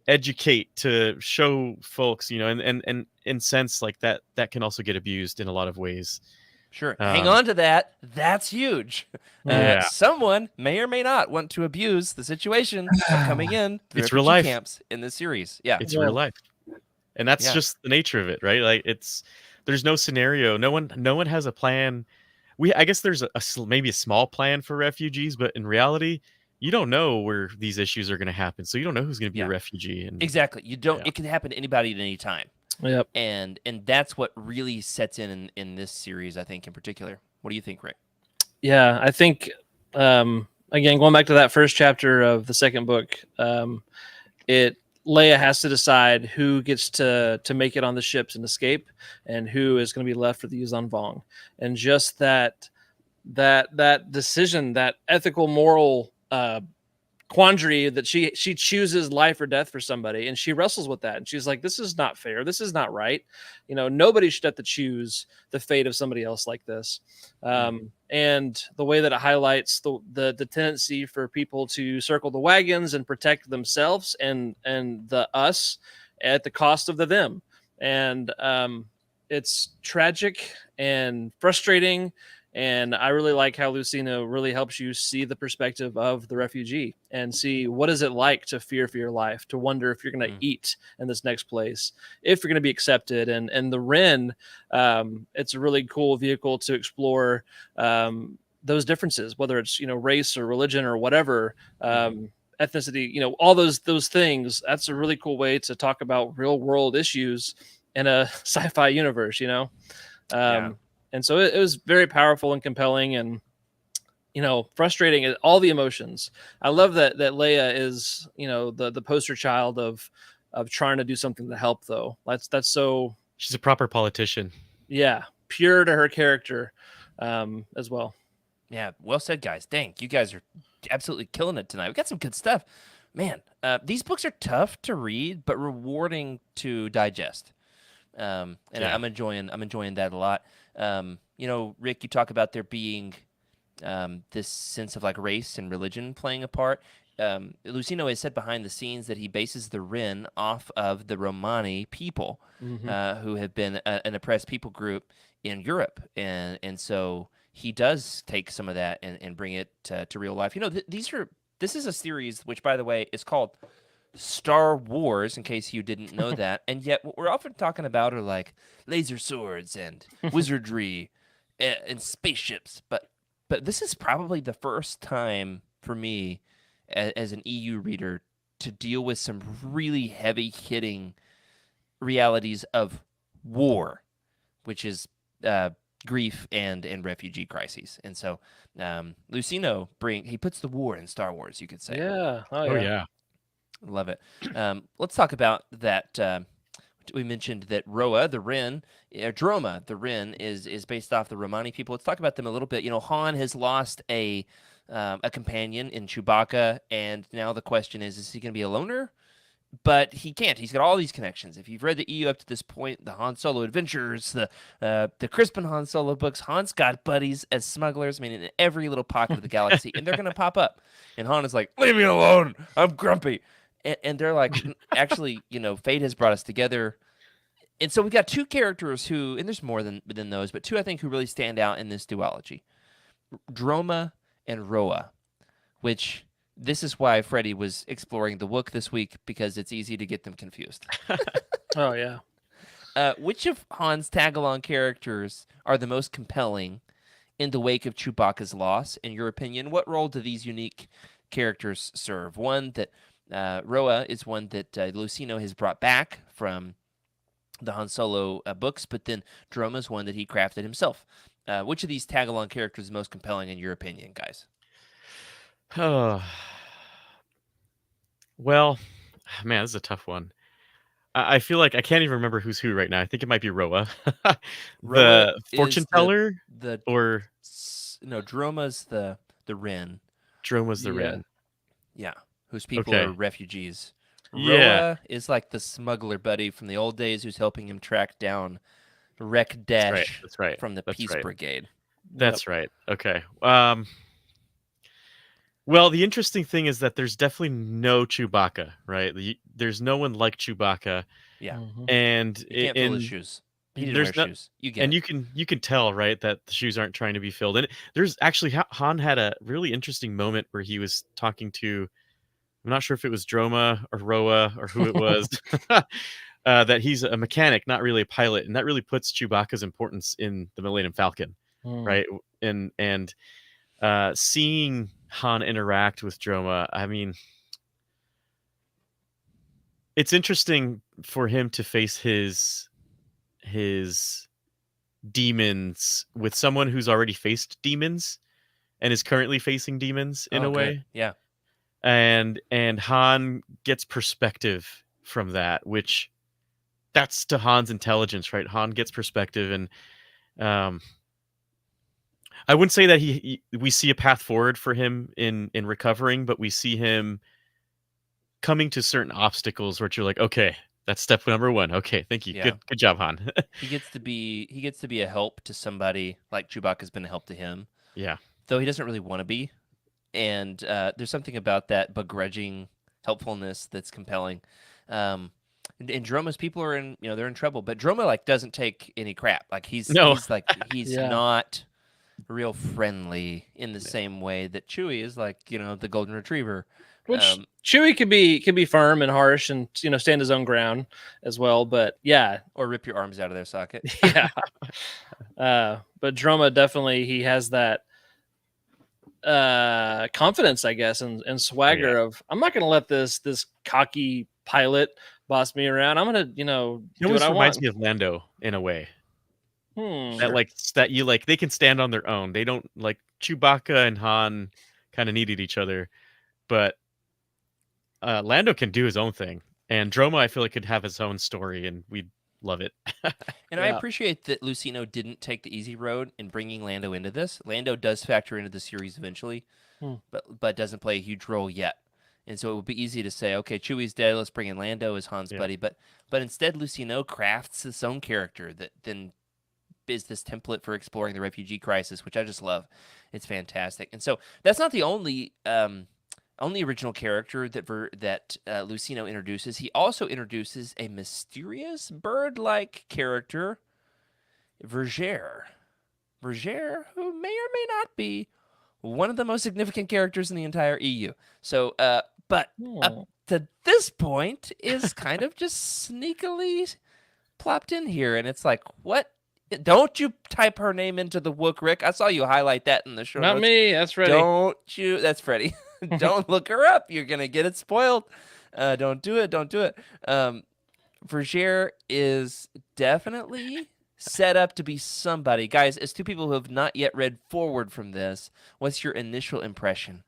educate, to show folks, and in sense like that can also get abused in a lot of ways. Sure. Hang on to that. That's huge. Yeah. Someone may or may not want to abuse the situation of coming in the It's real refugee life. camps in this series. Yeah. It's real life, and that's Yeah. just the nature of it, right? Like, there's no scenario, no one has a plan. I guess there's maybe a small plan for refugees, but in reality you don't know where these issues are going to happen, so you don't know who's going to be a refugee. And exactly. You don't. Yeah. It can happen to anybody at any time. Yep. And that's what really sets in this series, I think, in particular. What do you think, Rick? Yeah, I think again, going back to that first chapter of the second book, Leia has to decide who gets to make it on the ships and escape, and who is going to be left for the Yuuzhan Vong. And just that decision, that ethical, moral quandary, that she chooses life or death for somebody, and she wrestles with that, and she's like, this is not fair, this is not right, nobody should have to choose the fate of somebody else like this. And the way that it highlights the tendency for people to circle the wagons and protect themselves and the us at the cost of the them. And it's tragic and frustrating. And I really like how Luceno really helps you see the perspective of the refugee and see what is it like to fear for your life, to wonder if you're going to eat in this next place, if you're going to be accepted. And the Wren, it's a really cool vehicle to explore those differences, whether it's, race or religion or whatever, ethnicity, all those things. That's a really cool way to talk about real world issues in a sci-fi universe, And so it was very powerful and compelling and, frustrating, all the emotions. I love that Leia is, the poster child of trying to do something to help, though. That's so. She's a proper politician. Yeah. Pure to her character as well. Yeah. Well said, guys. Dang, you guys are absolutely killing it tonight. We got some good stuff. Man, these books are tough to read, but rewarding to digest. And I'm enjoying that a lot. Rick, you talk about there being this sense of like race and religion playing a part. Luceno has said behind the scenes that he bases the Wren off of the Romani people, who have been an oppressed people group in Europe, and so he does take some of that and bring it to real life. This is a series which, by the way, is called Star Wars, in case you didn't know that. And yet what we're often talking about are like laser swords and wizardry and spaceships. But this is probably the first time for me as an EU reader to deal with some really heavy hitting realities of war, which is grief and refugee crises. And so Luceno he puts the war in Star Wars, you could say. Yeah. Oh yeah. Love it. Let's talk about that. We mentioned that Droma, the Wren, is based off the Romani people. Let's talk about them a little bit. Han has lost a companion in Chewbacca, and now the question is he going to be a loner? But he can't. He's got all these connections. If you've read the EU up to this point, the Han Solo Adventures, the Crispin Han Solo books, Han's got buddies as smugglers. I mean, in every little pocket of the galaxy, and they're going to pop up. And Han is like, "Leave me alone. I'm grumpy." And they're like, actually, fate has brought us together. And so we've got two characters who, and there's more than those, but two I think who really stand out in this duology: Droma and Roa, which. This is why Freddie was exploring the Wook this week, because it's easy to get them confused. Oh, yeah. Which of Han's tag-along characters are the most compelling in the wake of Chewbacca's loss, in your opinion? What role do these unique characters serve? One that Roa is one that Luceno has brought back from the Han Solo books, but then Droma is one that he crafted himself. Which of these tag-along characters is most compelling in your opinion, guys? Oh, well, man, this is a tough one. I feel like I can't even remember who's who right now. I think it might be Roa, Roa the fortune is teller, the or no, Droma's the Ren. Droma's the Yeah. Ren. Yeah, whose people Okay. are refugees. Yeah, Roa is like the smuggler buddy from the old days who's helping him track down Wreck that's right. Dash That's right. from the That's Peace right. Brigade. That's right. Okay. Well, the interesting thing is that there's definitely no Chewbacca, right? There's no one like Chewbacca, Yeah, Mhm. and you can't fill his shoes. He didn't wear there's not, shoes. You get and it. you can tell, right, that the shoes aren't trying to be filled. And there's actually Han had a really interesting moment where he was talking to, I'm not sure if it was Droma or Roa or who it was, that he's a mechanic, not really a pilot, and that really puts Chewbacca's importance in the Millennium Falcon, Mm. right? And seeing Han interact with Droma, I mean, it's interesting for him to face his demons with someone who's already faced demons and is currently facing demons in Oh, a good. way. Yeah, And Han gets perspective from that, which that's to Han's intelligence, right? Han gets perspective, and um I wouldn't say that we see a path forward for him in recovering, but we see him coming to certain obstacles where you're like, okay, that's step number one. Okay, thank you. yeah. Good job, Han. He gets to be a help to somebody like Chewbacca's been a help to him, Yeah. though he doesn't really want to be. And there's something about that begrudging helpfulness that's compelling. And Droma's people are in, they're in trouble, but Droma like doesn't take any crap. Like he's No. he's Yeah. not real friendly in the same way that Chewie is, like the golden retriever. Which Chewie could be firm and harsh and stand his own ground as well. But yeah, Or rip your arms out of their socket. yeah. But Droma definitely, he has that confidence, I guess, and swagger of, I'm not going to let this cocky pilot boss me around. I'm going to It do what almost I reminds want. me of Lando in a way. Hmm. That they can stand on their own. They don't, like, Chewbacca and Han kind of needed each other, but Lando can do his own thing, and Droma, I feel like, could have his own story, and we'd love it. And I Yeah. appreciate that Luceno didn't take the easy road in bringing Lando into this. Lando does factor into the series eventually, but doesn't play a huge role yet. And so it would be easy to say, okay, Chewie's dead, let's bring in Lando as Han's Yeah. buddy. But instead, Luceno crafts his own character that then is this template for exploring the refugee crisis, which I just love. It's fantastic. And so that's not the only original character that Luceno introduces. He also introduces a mysterious bird-like character, Vergere. Vergere, who may or may not be one of the most significant characters in the entire EU. So, but up to this point is kind of just sneakily plopped in here, and it's like, what? Don't you type her name into the Wook, Rick? I saw you highlight that in the show Not notes. me. That's ready. Don't you? That's Freddie. Don't look her up. You're gonna get it spoiled. Don't do it. Don't do it. Vergere is definitely set up to be somebody. Guys, as two people who have not yet read forward from this, what's your initial impression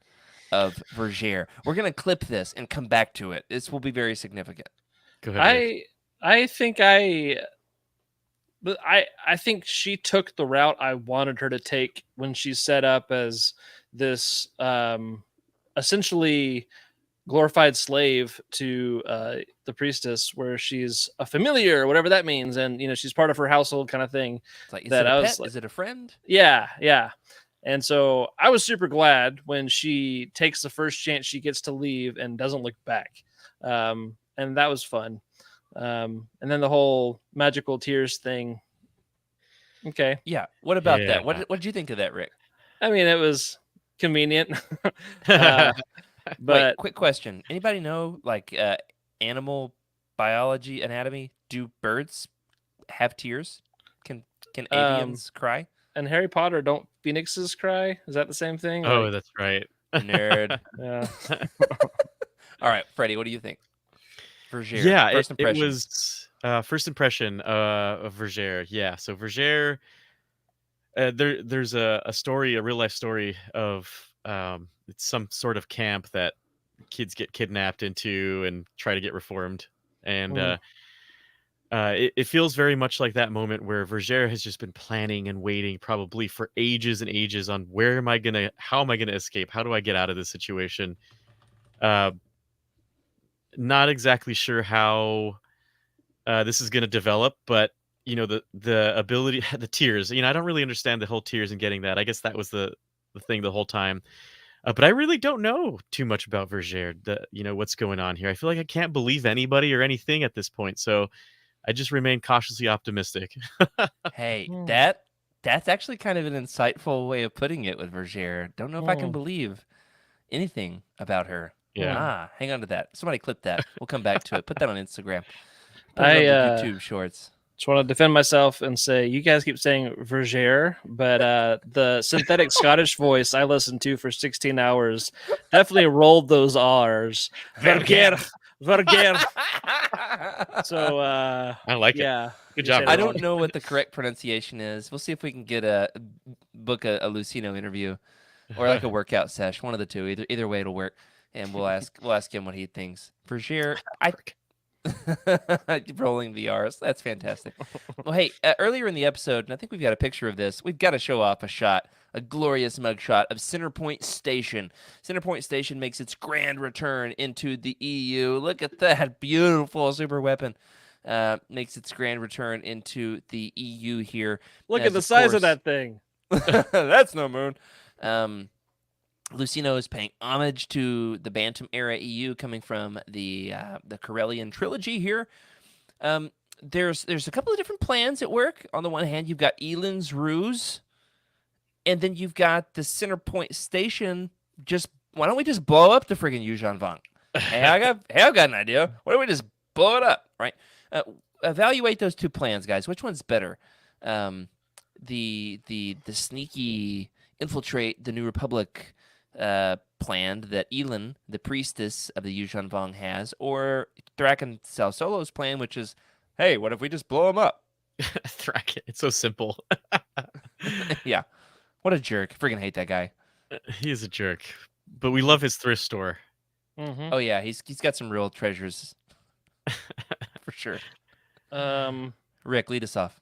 of Vergere? We're gonna clip this and come back to it. This will be very significant. Go ahead, Rick. I think she took the route I wanted her to take when she set up as this essentially glorified slave to the priestess, where she's a familiar, whatever that means, and she's part of her household, kind of thing. It's like, is That it a I pet? was like- Is it a friend? Yeah. And so I was super glad when she takes the first chance she gets to leave and doesn't look back. And that was fun. And then the whole magical tears thing. Okay. Yeah. What about Yeah. that? What did you think of that, Rick? I mean, it was convenient. But Wait, quick question. Anybody know, like, animal biology, anatomy? Do birds have tears? Can avians cry? in Harry Potter, don't phoenixes cry? Is that the same thing? Oh, Like, that's right. Nerd. yeah. All right, Freddie, what do you think? Vergere, Yeah, first it impression. was first impression of Vergere. Yeah, so Vergere, there's a story, a real life story of it's some sort of camp that kids get kidnapped into and try to get reformed, and It feels very much like that moment where Vergere has just been planning and waiting probably for ages and ages on how am I gonna escape? How do I get out of this situation? Uh, Not exactly sure how this is gonna develop, but the ability, the tears. I don't really understand the whole tears and getting that. I guess that was the thing the whole time. But I really don't know too much about Vergere. What's going on here. I feel like I can't believe anybody or anything at this point. So I just remain cautiously optimistic. Hey, Hmm. that's actually kind of an insightful way of putting it with Vergere. Don't know if I can Hmm. believe anything about her. Yeah. Ah, hang on to that. Somebody clip that. We'll come back to it. Put that on Instagram. Put it I on the YouTube shorts. just want to defend myself and say you guys keep saying Vergere, but the synthetic Scottish voice I listened to for 16 hours definitely rolled those R's. Vergere, Vergere. So I like it. yeah, Good you job, say it I Rich. wrong. don't know what the correct pronunciation is. We'll see if we can get book a Luceno interview or like a workout sesh. One of the two. Either way, it'll work. And we'll ask him what he thinks. Vergere, rolling the R's. That's fantastic. Well, hey, earlier in the episode, and I think we've got a picture of this. We've got to show off a glorious mugshot of Centerpoint Station. Centerpoint Station makes its grand return into the EU. Look at that beautiful super weapon. Makes its grand return into the EU here. Look as, at the of size of course- that thing. That's no moon. Luceno is paying homage to the Bantam era EU coming from the Corellian trilogy here. There's a couple of different plans at work. On the one hand, you've got Eland's ruse, and then you've got the Centerpoint Station. Why don't we just blow up the friggin' Yuuzhan Vong? Hey, I've got an idea. Why don't we just blow it up? Right? Evaluate those two plans, guys. Which one's better? The sneaky infiltrate the New Republic planned that Elan, the priestess of the Yuuzhan Vong, has, or Thraken Sal Solo's plan, which is, hey, what if we just blow him up? Thraken. It's so simple. Yeah. What a jerk. Freaking hate that guy. He is a jerk. But we love his thrift store. Mm-hmm. Oh, yeah. He's got some real treasures. For sure. Rick, lead us off.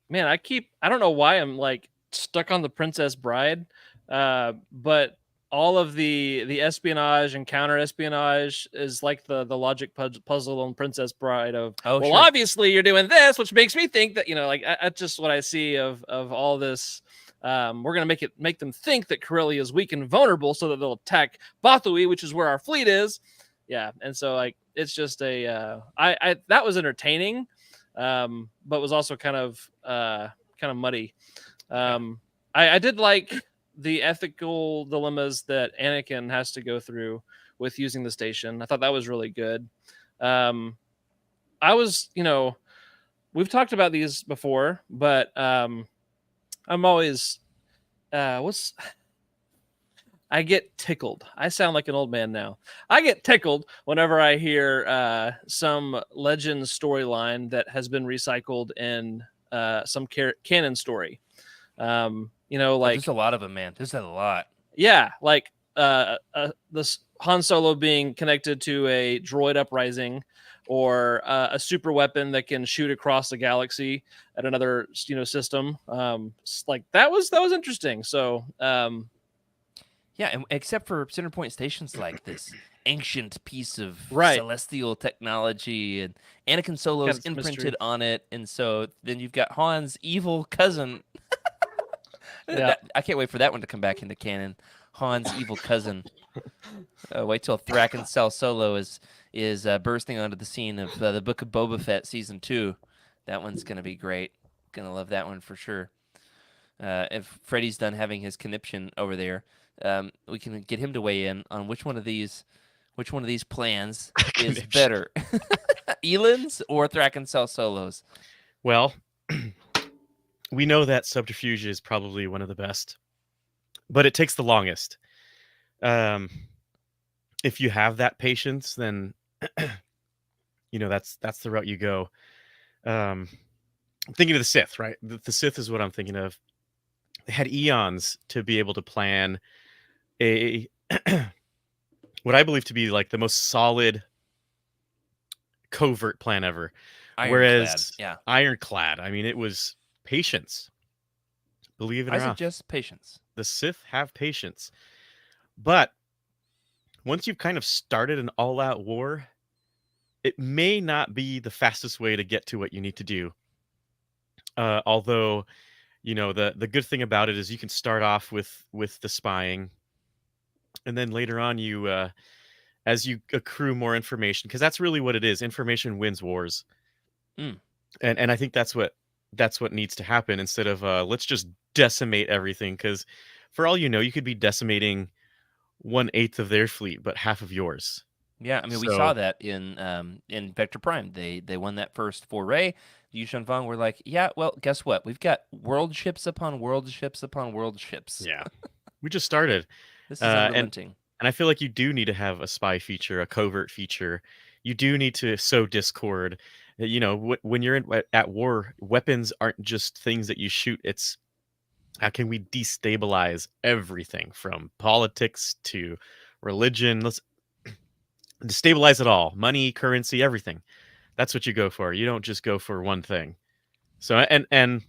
Man, I don't know why I'm like stuck on the Princess Bride, but all of the espionage and counter espionage is like the logic puzzle on Princess Bride of, Oh, well, sure. obviously you're doing this, which makes me think that, like that's just what I see of all this. We're gonna make them think that Corellia is weak and vulnerable so that they'll attack Bathui, which is where our fleet is. Yeah, and so like it's just a I that was entertaining, but was also kind of muddy. I did like the ethical dilemmas that Anakin has to go through with using the station. I thought that was really good. I was, we've talked about these before, but I'm always I get tickled. I sound like an old man now. I get tickled whenever I hear some legend storyline that has been recycled in some canon story. There's a lot of them, man. There's a lot. Yeah, like this Han Solo being connected to a droid uprising, or a super weapon that can shoot across the galaxy at another system. Like that was interesting. So yeah, and except for Centerpoint Station's like this ancient piece of Right. celestial technology, and Anakin Solo's It's imprinted mystery. on it, and so then you've got Han's evil cousin. Yeah. I can't wait for that one to come back into canon. Han's evil cousin. Wait till Thraken Sal Solo is bursting onto the scene of the Book of Boba Fett season 2. That one's gonna be great. Gonna love that one for sure. If Freddy's done having his conniption over there, we can get him to weigh in on which one of these plans is Conniption. better, Elan's or Thraken Sal Solo's. Well, we know that subterfuge is probably one of the best, but it takes the longest. If you have that patience, then that's the route you go. I'm thinking of the Sith, right? The Sith is what I'm thinking of. They had eons to be able to plan a what I believe to be like the most solid covert plan ever, Ironclad. Whereas Yeah. Ironclad, I mean, it was patience. Believe it I or not, suggest patience. the Sith have patience. But once you've kind of started an all-out war, it may not be the fastest way to get to what you need to do. Although, the good thing about it is you can start off with the spying, and then later on as you accrue more information, because that's really what it is. Information wins wars. Mm. And I think that's what needs to happen, instead of let's just decimate everything, because for all you could be decimating 1/8 of their fleet, but half of yours. Yeah, I mean, we saw So that in Vector Prime. They won that first foray. Yuuzhan Vong were like, yeah, well, guess what? We've got world ships upon world ships upon world ships. yeah, we just started. This is And unrelenting. I feel like you do need to have a spy feature, a covert feature. You do need to sow discord. When you're at war, weapons aren't just things that you shoot. It's how can we destabilize everything from politics to religion? Let's destabilize it all. Money, currency, everything. That's what you go for. You don't just go for one thing. So and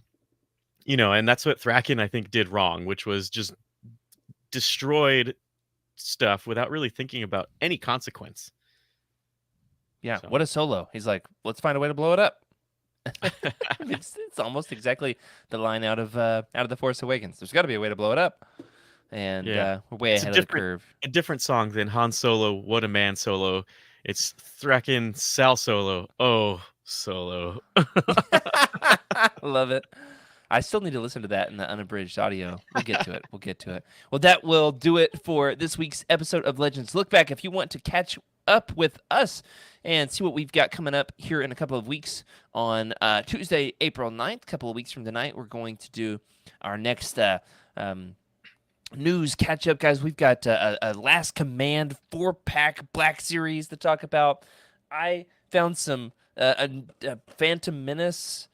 that's what Thraken, I think, did wrong, which was just destroyed stuff without really thinking about any consequence. Yeah, So. what a solo. He's like, let's find a way to blow it up. It's almost exactly the line out of The Force Awakens. There's got to be a way to blow it up, and Yeah. we're way It's ahead of the curve. a different song than Han Solo, What a Man Solo. It's Thraken, Sal Solo, oh Solo. Love it. I still need to listen to that in the unabridged audio. We'll get to it. We'll get to it. Well, that will do it for this week's episode of Legends Look Back. If you want to catch up with us and see what we've got coming up here in a couple of weeks on Tuesday, April 9th, a couple of weeks from tonight, we're going to do our next news catch up, guys. We've got a Last Command 4-pack Black Series to talk about. I found some Phantom Menace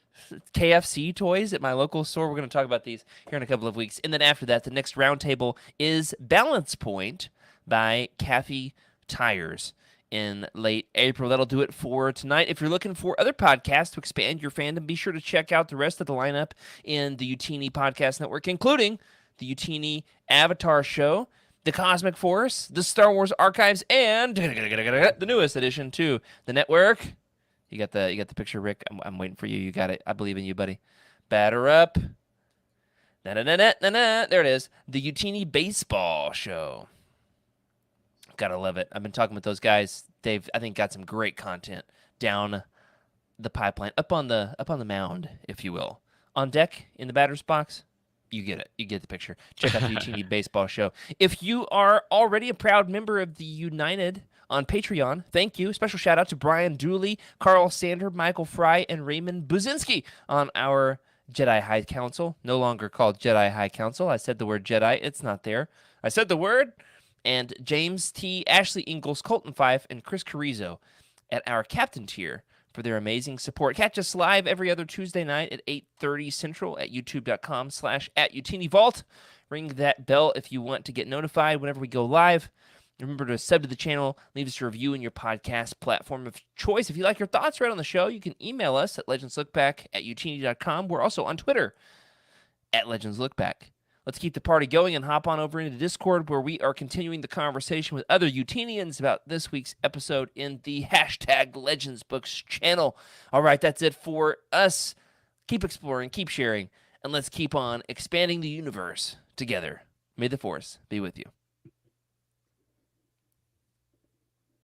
KFC toys at my local store. We're going to talk about these here in a couple of weeks. And then after that, the next roundtable is Balance Point by Kathy Tires in late April. That'll do it for tonight. If you're looking for other podcasts to expand your fandom, be sure to check out the rest of the lineup in the Youtini Podcast Network, including the Youtini Avatar Show, the Cosmic Force, the Star Wars Archives, and the newest addition to the network. You got the picture, Rick. I'm waiting for you. You got it. I believe in you, buddy. Batter up. There it is. The Youtini Baseball Show. Gotta love it. I've been talking with those guys. They've, I think, got some great content down the pipeline, up on the mound, if you will. On deck in the batter's box. You get it. You get the picture. Check out the Youtini Baseball Show. If you are already a proud member of the United on Patreon, thank you. Special shout out to Brian Dooley, Carl Sander, Michael Fry, and Raymond Buzinski on our Jedi High Council. No longer called Jedi High Council. I said the word Jedi. It's not there. I said the word. And James T., Ashley Ingalls, Colton Fife, and Chris Carrizo at our captain tier for their amazing support. Catch us live every other Tuesday night at 8:30 Central at youtube.com/@YoutiniVault. Ring that bell if you want to get notified whenever we go live. Remember to sub to the channel, leave us a review in your podcast platform of choice. If you like your thoughts right on the show, you can email us at legendslookback@youtini.com. We're also on Twitter at legendslookback. Let's keep the party going and hop on over into Discord, where we are continuing the conversation with other Youtinians about this week's episode in the #LegendsBooks channel. All right, that's it for us. Keep exploring, keep sharing, and let's keep on expanding the universe together. May the Force be with you.